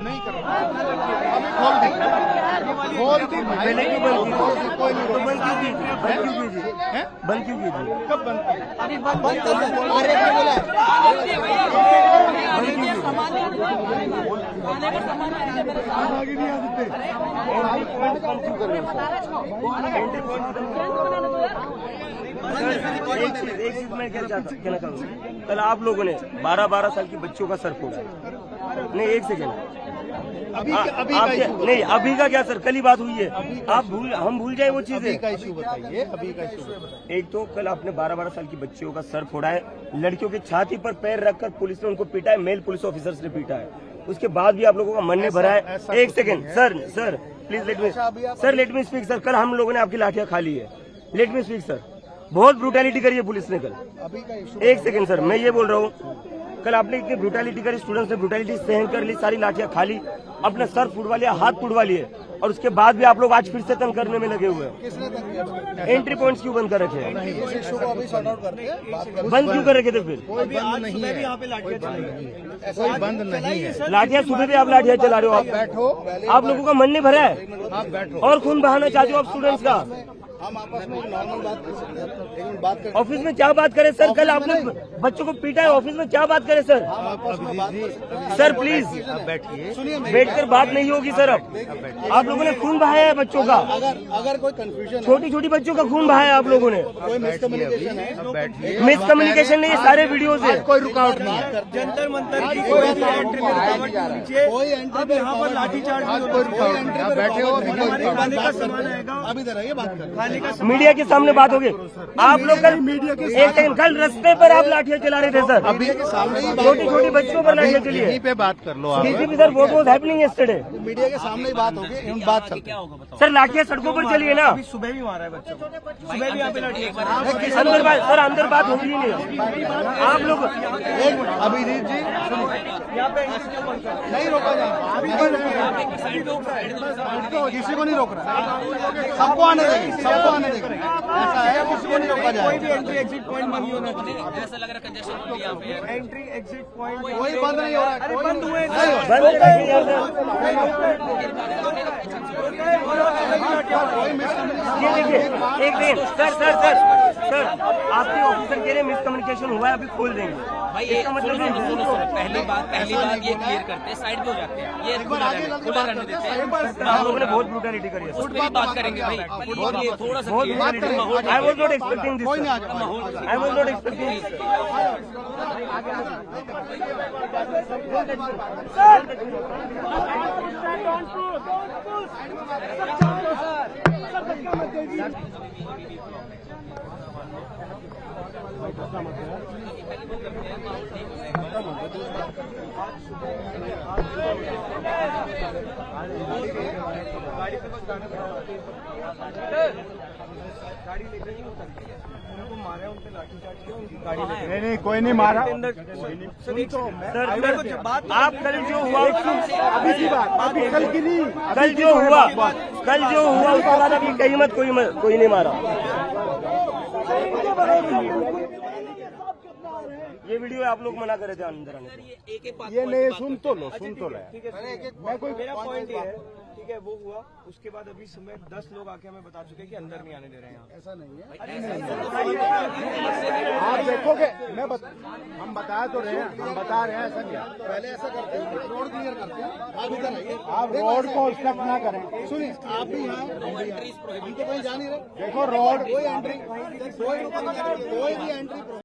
नहीं कर अभी खोल दी पहले क्यों बंद की? कोई नहीं बंद क्यों की? बंद क्यों कीजिए? कब बंद? अभी बंद आगे नहीं आ सकते। एक चीज मैं कहना चाहूँगा, कल आप लोगों ने 12-12 साल की बच्चों का सर फोड़ा। नहीं, एक सेकेंड, अभी नहीं अभी का क्या सर, कल ही बात हुई है। हम भूल जाए वो चीजें। अभी का इशू बताइए, अभी का इशू। एक तो कल आपने 12-12 साल की बच्चियों का सर फोड़ा है, लड़कियों की छाती पर पैर रखकर पुलिस ने उनको पीटा है, मेल पुलिस ऑफिसर्स ने पीटा है। उसके बाद भी आप लोगों का मन नहीं भरा है। एक second sir please let me speak sir. कल हम लोगों ने आपकी लाठियां खा ली है, लेट मी स्पीक सर। बहुत ब्रूटैलिटी करी है पुलिस ने कल। एक सेकेंड सर, मैं ये बोल रहा हूँ, कल आपने इतनी ब्रूटैलिटी करी, स्टूडेंट्स ने ब्रूटैलिटी सहन कर ली, सारी लाठियां खा ली, अपना सर फुड़वा लिया, हाथ फुड़वा लिए, और उसके बाद भी आप लोग आज फिर से तंग करने में लगे हुए हैं। एंट्री पॉइंट्स क्यों बंद कर रखे हैं? बंद क्यों कर रखे थे फिर? कोई बंद नहीं है, कोई बंद नहीं है। लाठियां सुबह भी आप लाठियां चला रहे हो। आप बैठो, आप लोगों का मन नहीं भरा है? आप बैठो और खून बहाना चाहते हो आप स्टूडेंट्स का? हम आपस में नॉर्मल बात कर सकते हैं, लेकिन बात कर ऑफिस में क्या बात करें सर? कल आपने बच्चों को पीटा है, ऑफिस में क्या बात करें सर? सर प्लीज बैठिए, बैठकर बात नहीं होगी सर। अब आप लोगों ने खून बहाया है बच्चों का। अगर कोई कंफ्यूजन, छोटी बच्चों का खून बहाया है आप लोगों ने। कोई मिसकम्युनिकेशन है, मिसकम्युनिकेशन नहीं, ये सारे वीडियोज है। कोई रुकावट नहीं है। जंतर मंतर की कोई एंट्री में रुकावट नहीं होनी चाहिए। कोई एंट्री पे यहाँ पर लाठीचार्ज कोई रुकावट नहीं। आप बैठे हो, अभी खाने का सामान आएगा, आप इधर आइए, बात करें। खाने का मीडिया के सामने बात होगी। आप लोग कल एक सेकंड, कल रास्ते पर आप लाठियां चला रहे थे सर। अभी के सामने ही छोटी बच्चों पर लाठियां चली यहीं है। पे बात कर लो आप। Sir what was happening yesterday? Media के सामने ही बात होगी, हम बात करते हैं। सर लाठियां सड़कों पर चली है ना? अभी सुबह भी मारा है बच्चों को, सुबह भी यहाँ पे लाठी अंदर बात सर, अंदर बात होगी ही नहीं। आप लोग एक अभिजीत जी नहीं रोका जा रहा, किसी को नहीं रोक रहा, सबको आने देंगे, सबको आने देंगे। ऐसा है, किसी को नहीं रोका कोई जाएगा। भी एंट्री एग्जिट पॉइंट बंद नहीं होना चाहिए। ऐसा लग रहा है कंजेशन हो गया यहाँ पे। एंट्री एग्जिट पॉइंट कोई बंद नहीं हो रहा है, अरे कोई बंद हुए नहीं हो रहा। बंद रखिए यार सर। ये देखिए एक दिन सर आपके ऑफिसर के लिए मिसकम्युनिकेशन हुआ है, अभी खोल देंगे भाई इसका मतलब पहली बात ये क्लियर करते हैं, साइड पे हो जाते हैं, ये खुला रहने देते हैं। आप लोगों ने बहुत ब्रूटैलिटी करी है। उस पर भी बात करेंगे भाई, ये थोड़ा सा बहुत clear ब्रूटैलिटी। माहौल I was not expecting this. I was not expecting this. नहीं, कोई नहीं मारा। सर आप कल जो हुआ अभी की बात, अभी कल की नहीं, कल जो हुआ उसके बाद अभी कहीं मत कोई नहीं मारा। ये वीडियो आप लोग मना करे थे अंदर आने को। ये नहीं, सुन तो लो। मैं कोई मेरा पॉइंट ये है, ठीक है, वो हुआ। उसके बाद अभी सुबह 10 लोग आके हमें बता चुके हैं कि अंदर नहीं आने दे रहे हैं। ऐसा नहीं है, आप देखोगे, हम बता तो रहे हैं, हम बता रहे हैं, ऐसा नहीं है। पहले ऐसा करते हैं, रोड क्लियर करते हैं, आप इधर आइए, आप रोड को ऑब्स्ट्रक्ट ना करें। सुनिए, आप भी यहाँ, हम तो कहीं जा नहीं रहे। देखो रोड, कोई एंट्री, कोई भी एंट्री